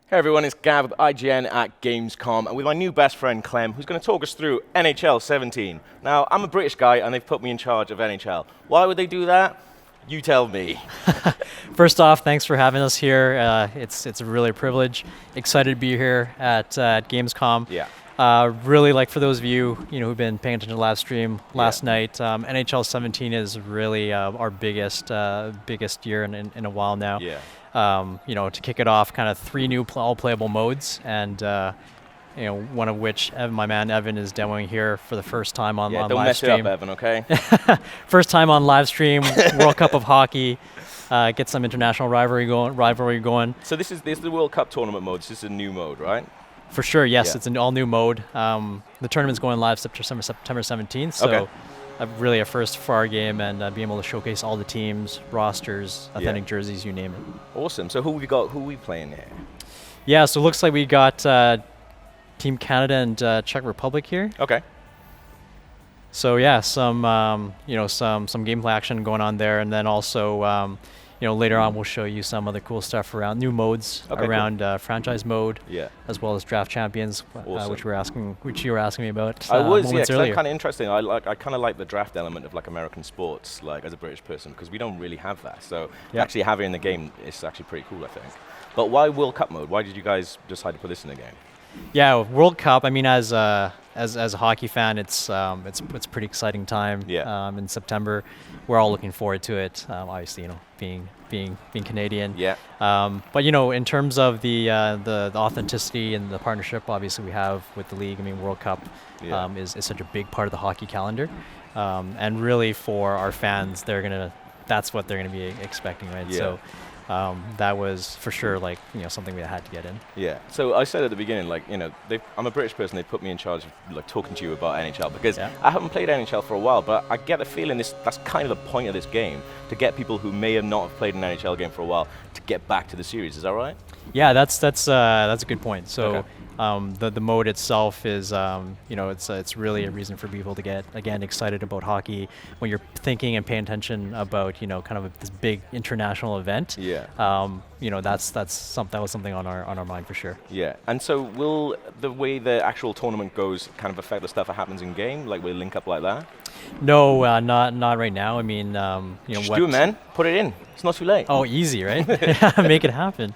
Hey everyone, it's Gav with IGN at Gamescom, and with my new best friend Clem, who's going to talk us through NHL 17. Now, I'm a British guy, and they've put me in charge of NHL. Why would they do that? You tell me. First off, thanks for having us here. It's really a privilege. Excited to be here at Gamescom. Yeah. Really, like for those of you who've been paying attention to the live stream last night, NHL 17 is really our biggest year in a while now. Yeah. To kick it off, kind of 3 new all playable modes, and one of which my man Evan is demoing here for the first time on live stream. Don't mess it up, Evan, okay? First time on live stream, World Cup of Hockey. Get some international rivalry going. So this is the World Cup tournament mode. This is a new mode, right? For sure, yes. Yeah. It's an all-new mode. The tournament's going live September 17th, so Okay. Really a first for our game, and being able to showcase all the teams, rosters, authentic jerseys, you name it. Awesome. So who we got? Who are we playing here? Yeah, so it looks like we got Team Canada and Czech Republic here. Okay. So yeah, some gameplay action going on there, and then also later on we'll show you some other cool stuff around new modes around franchise mode, as well as draft champions, Awesome. which you were asking me about. I was, moments yeah, earlier. kind of interesting. I kind of like the draft element of like American sports, like as a British person, because we don't really have that. So actually having it in the game is actually pretty cool, I think. But why World Cup mode? Why did you guys decide to put this in the game? Yeah, World Cup. I mean, as a hockey fan, it's a pretty exciting time. In September, we're all looking forward to it. Obviously, being Canadian. Yeah. But in terms of the authenticity and the partnership, obviously we have with the league. I mean, World Cup is such a big part of the hockey calendar, and really for our fans, that's what they're gonna be expecting, right? Yeah. So. That was for sure something we had to get in. Yeah. So I said at the beginning, I'm a British person. They put me in charge of talking to you about NHL because I haven't played NHL for a while, but I get the feeling that's kind of the point of this game, to get people who may have not played an NHL game for a while to get back to the series. Is that right? Yeah, that's a good point. So. The mode itself is, it's really a reason for people to get, again, excited about hockey when you're thinking and paying attention about, kind of this big international event. Yeah. That was something on our mind for sure. Yeah. And so will the way the actual tournament goes kind of affect the stuff that happens in game? Like, will it link up like that? No, not right now. I mean, Just do it, man. Put it in. It's not too late. Oh, easy, right? Make it happen.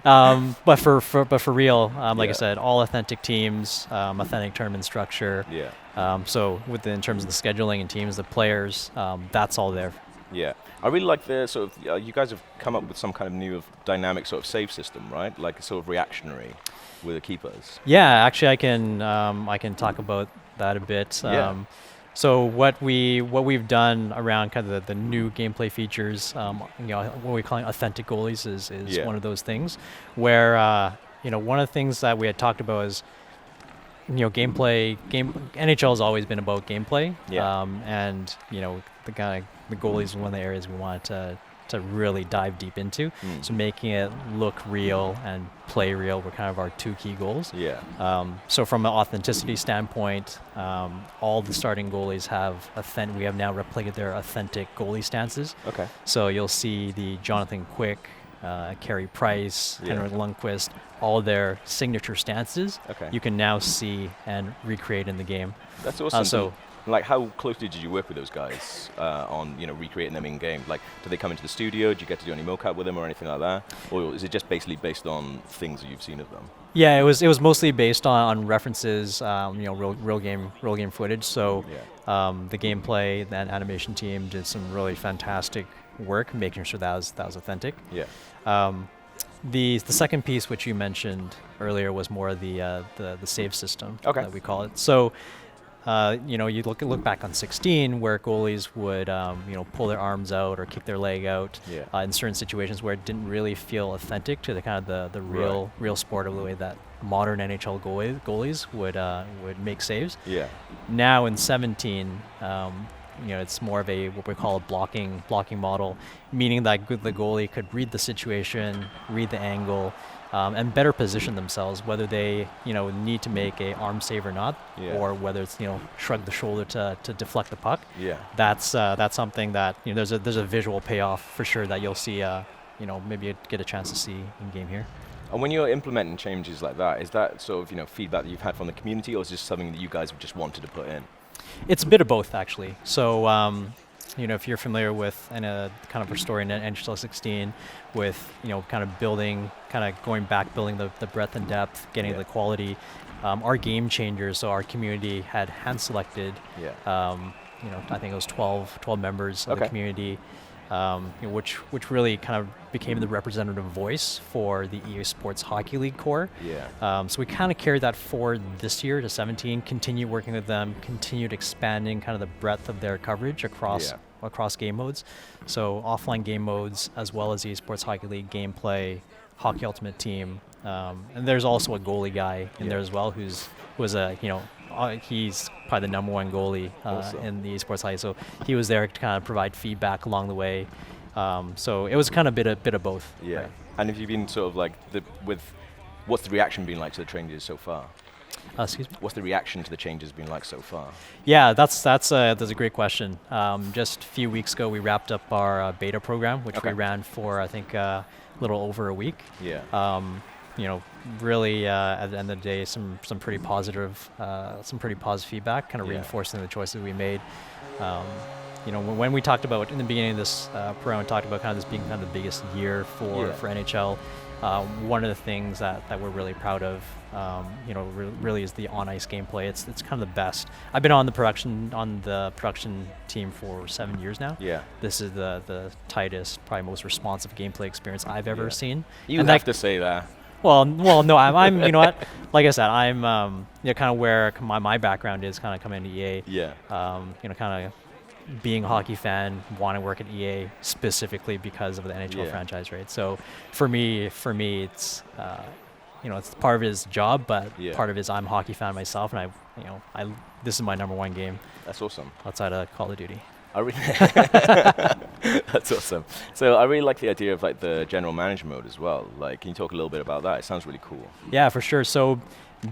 But for real, like I said, all authentic teams, authentic tournament structure. Yeah. So in terms of the scheduling and teams, the players, that's all there. Yeah. I really like the sort of, you guys have come up with some kind of new dynamic sort of save system, right? Like a sort of reactionary with the keepers. Yeah, actually I can talk about that a bit. So what we've done around kind of the new gameplay features, what we call authentic goalies is one of those things where one of the things that we had talked about is gameplay. NHL has always been about gameplay, and the goalies is one of the areas we wanted to really dive deep into. So making it look real and play real were kind of our 2 key goals. So from an authenticity standpoint, all the starting goalies have we have now replicated their authentic goalie stances. Okay. So you'll see the Jonathan Quick, Carey Price, Henrik Lundqvist, all their signature stances. Okay. You can now see and recreate in the game. That's awesome. Like, how closely did you work with those guys on, recreating them in game? Like, do they come into the studio? Do you get to do any mocap with them or anything like that? Or is it just basically based on things that you've seen of them? Yeah, it was mostly based on references, real game footage. So the gameplay and animation team did some really fantastic work making sure that was authentic. Yeah. The second piece, which you mentioned earlier, was more the save system that we call it. So. You look back on 16 where goalies would pull their arms out or kick their leg out in certain situations where it didn't really feel authentic to the kind of the real sport of the way that modern NHL goalies would make saves. Yeah. Now in 17, it's more of what we call a blocking model, meaning that the goalie could read the situation, read the angle, and better position themselves, whether they need to make a arm save or not, or whether it's shrug the shoulder to deflect the puck. That's something that there's a visual payoff for sure that you'll see maybe get a chance to see in game here. And when you're implementing changes like that, is that sort of feedback that you've had from the community, or is this something that you guys just wanted to put in? It's a bit of both, actually. So, if you're familiar with kind of our story in NHL 16, with kind of building, kind of going back, building the breadth and depth, getting the quality. Our game changers, so our community had hand selected. I think it was 12 members of the community. Which really kind of became the representative voice for the EA Sports Hockey League core. So we kind of carried that forward this year to 17, continued working with them, continued expanding kind of the breadth of their coverage across game modes. So offline game modes, as well as EA Sports Hockey League gameplay, Hockey Ultimate Team, and there's also a goalie guy in there as well, he's probably the number one goalie in the esports hockey. So he was there to kind of provide feedback along the way. So it was kind of a bit of both. Yeah. Right. And have you been sort of like what's the reaction been like to the changes so far? Excuse me? What's the reaction to the changes been like so far? Yeah, that's a great question. Just a few weeks ago, we wrapped up our beta program, which we ran for I think a little over a week. Really at the end of the day, some pretty positive feedback, kind of reinforcing the choices we made. When we talked about in the beginning of this program, talked about kind of this being kind of the biggest year for NHL. One of the things that we're really proud of, really is the on-ice gameplay. It's kind of the best. I've been on the production team for 7 years now. This is the tightest, probably most responsive gameplay experience I've ever seen. You have to say that. Well, no, I'm you know what? Like I said, I'm kind of where my background is, kind of coming into EA. Kind of being a hockey fan, want to work at EA specifically because of the NHL franchise, right? So for me, it's it's part of his job, but part of it is I'm a hockey fan myself, and this is my number one game. That's awesome. Outside of Call of Duty. That's awesome. So I really like the idea of like the general manager mode as well. Like, can you talk a little bit about that? It sounds really cool. Yeah, for sure. So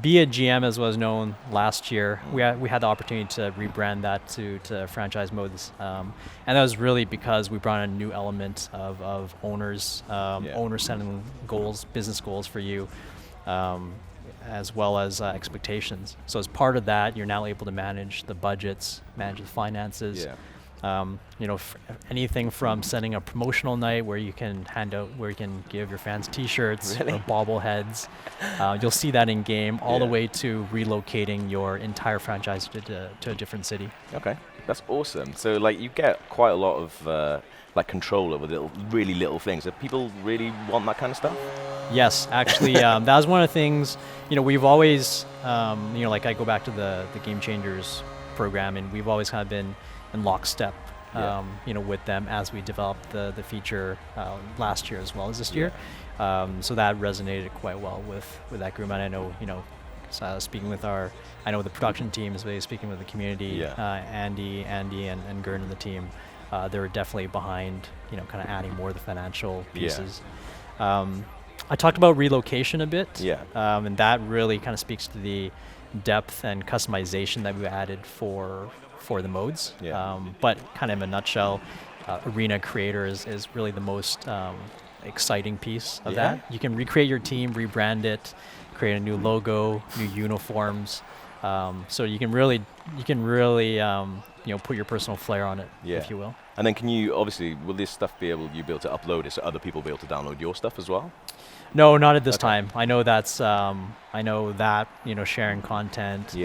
Be a GM, as was known last year, we had the opportunity to rebrand that to franchise modes, and that was really because we brought in a new element of owners, owners setting goals, business goals for you, as well as expectations. So as part of that, you're now able to manage the budgets, manage the finances. Anything from setting a promotional night where you can give your fans T-shirts or bobbleheads. You'll see that in game, all the way to relocating your entire franchise to a different city. Okay, that's awesome. So like you get quite a lot of control over really little things. Do people really want that kind of stuff? Yes, actually, that was one of the things. We've always, I go back to the Game Changers program, and we've always kind of been in lockstep, with them as we developed the feature last year as well as this year. So that resonated quite well with that group. And I know, speaking with the production team, speaking with the community, Andy and Gern and the team, they were definitely behind, kind of adding more of the financial pieces. I talked about relocation a bit, and that really kind of speaks to the depth and customization that we added for the modes. But kind of in a nutshell, Arena Creator is really the most exciting piece of that. You can recreate your team, rebrand it, create a new logo, new uniforms. So you can really put your personal flair on it, if you will. And then will this stuff be able to upload it so other people will be able to download your stuff as well? No, not at this time. I know that's sharing content,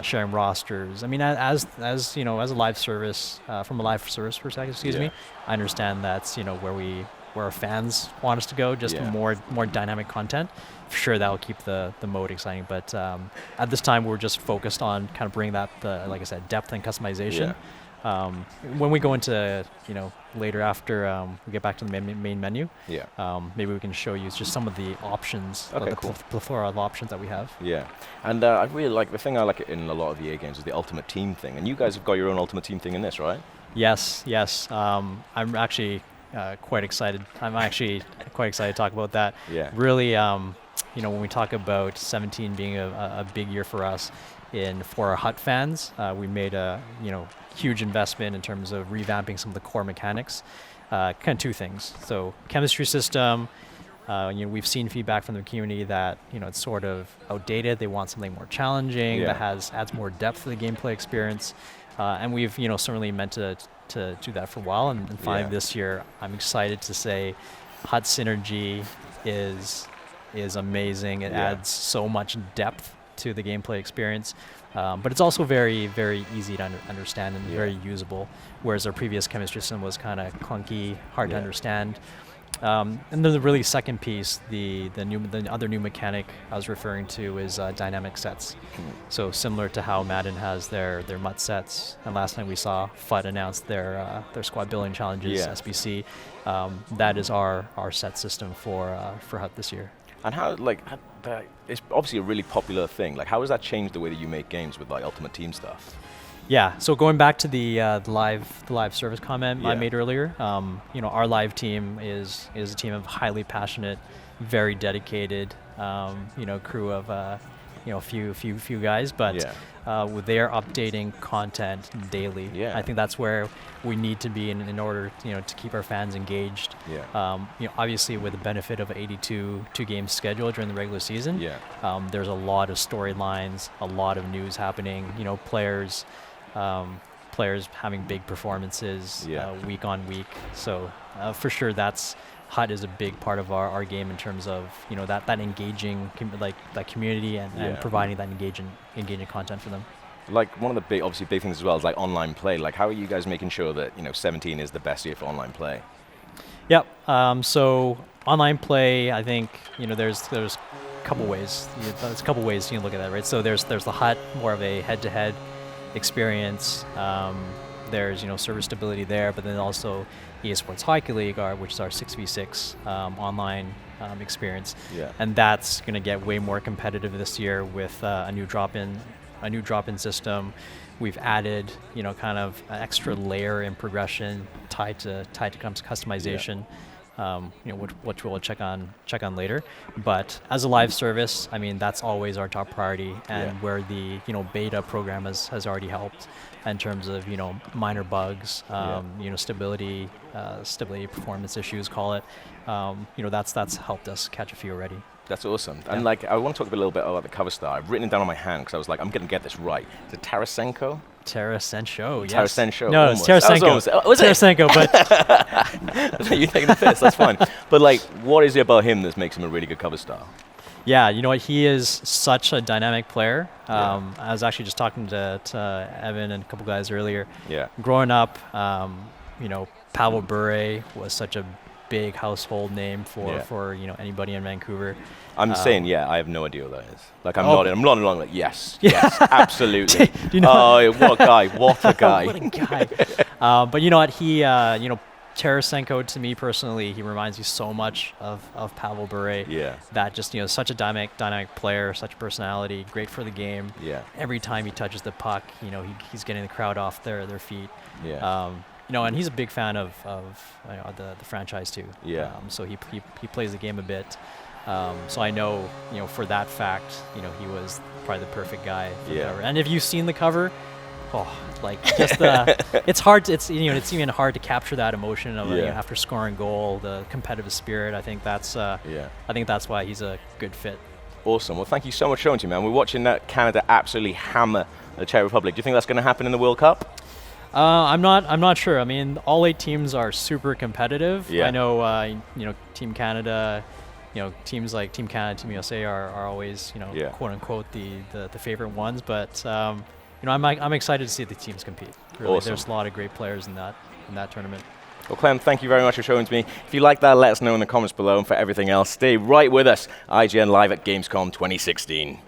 sharing rosters. I mean, as a live service, from a live service perspective, I understand that's where our fans want us to go, just more dynamic content. For sure, that will keep the mode exciting. But at this time, we're just focused on kind of bringing that like I said, depth and customization. When we go into later after we get back to the main menu, maybe we can show you just some of the options, the plethora of options that we have. And I really like the thing I like in a lot of EA games is the Ultimate Team thing, and you guys have got your own Ultimate Team thing in this, right? Yes. I'm actually quite excited. To talk about that. Really, when we talk about 17 being a big year for us, for our HUT fans, we made a huge investment in terms of revamping some of the core mechanics. Kind of two things. So chemistry system, We've seen feedback from the community that it's sort of outdated. They want something more challenging that adds more depth to the gameplay experience, and we've certainly meant to do that for a while. And finally this year, I'm excited to say, HUT synergy is amazing. It adds so much depth to the gameplay experience, but it's also very, very easy to understand and very usable. Whereas our previous chemistry system was kind of clunky, hard to understand. And then the really second piece, the other new mechanic I was referring to is dynamic sets. So similar to how Madden has their MUT sets, and last time we saw FUT announce their squad building challenges, SBC. That is our set system for HUT this year. And how, it's obviously a really popular thing. How has that changed the way that you make games with Ultimate Team stuff? Yeah, so going back to the live service comment I made earlier, our live team is a team of highly passionate, very dedicated, crew of few guys, but they are updating content daily. I think that's where we need to be in order to keep our fans engaged. Obviously with the benefit of an 82 game schedule during the regular season, there's a lot of storylines, a lot of news happening. Players having big performances week on week. So for sure, HUT is a big part of our game in terms of that engaging that community and providing that engaging content for them. One of the big things as well is online play. How are you guys making sure that 17 is the best year for online play? Yep. So online play, I think there's a couple ways. There's a couple ways you can look at that, right? So there's the HUT, more of a head-to-head experience. There's server stability there, but then also EA Sports Hockey League, which is our 6v6 online experience, and that's going to get way more competitive this year with a new drop-in system. We've added kind of an extra layer in progression tied to customization. Which we'll check on later. But as a live service, I mean, that's always our top priority, and where the beta program has already helped in terms of minor bugs, stability performance issues, call it. That's helped us catch a few already. That's awesome. And I want to talk a little bit about the cover star. I've written it down on my hand because I was I'm going to get this right. Is it Tarasenko? Tarasenko, yes. Tarasenko. No, it's Tarasenko. Was Tarasenko, but you're taking the piss. That's fine. But what is it about him that makes him a really good cover star? Yeah, you know what? He is such a dynamic player. I was actually just talking to Evan and a couple guys earlier. Yeah. Growing up, Pavel Bure was such a big household name for anybody in Vancouver. I'm saying, I have no idea what that is. I'm not along yes, absolutely. What a guy, what a guy. What a guy. But you know what, he, Tarasenko, to me personally, he reminds me so much of Pavel Bure. Yeah. That just, such a dynamic player, such a personality, great for the game. Yeah. Every time he touches the puck, he's getting the crowd off their feet. Yeah. And he's a big fan of the franchise too. Yeah. So he plays the game a bit. So I know, for that fact, he was probably the perfect guy for the cover. And if you've seen the cover, it's hard. It's even hard to capture that emotion of after scoring goal, the competitive spirit. I think that's why he's a good fit. Awesome. Well, thank you so much for showing to me, man. We're watching Canada absolutely hammer the Czech Republic. Do you think that's going to happen in the World Cup? I'm not sure. I mean, all 8 teams are super competitive. Yeah. I know, Team Canada, teams like Team Canada, Team USA are always, quote unquote the favorite ones. But I'm excited to see the teams compete. Really, awesome. There's a lot of great players in that tournament. Well, Clem, thank you very much for showing to me. If you like that, let us know in the comments below. And for everything else, stay right with us. IGN live at Gamescom 2016.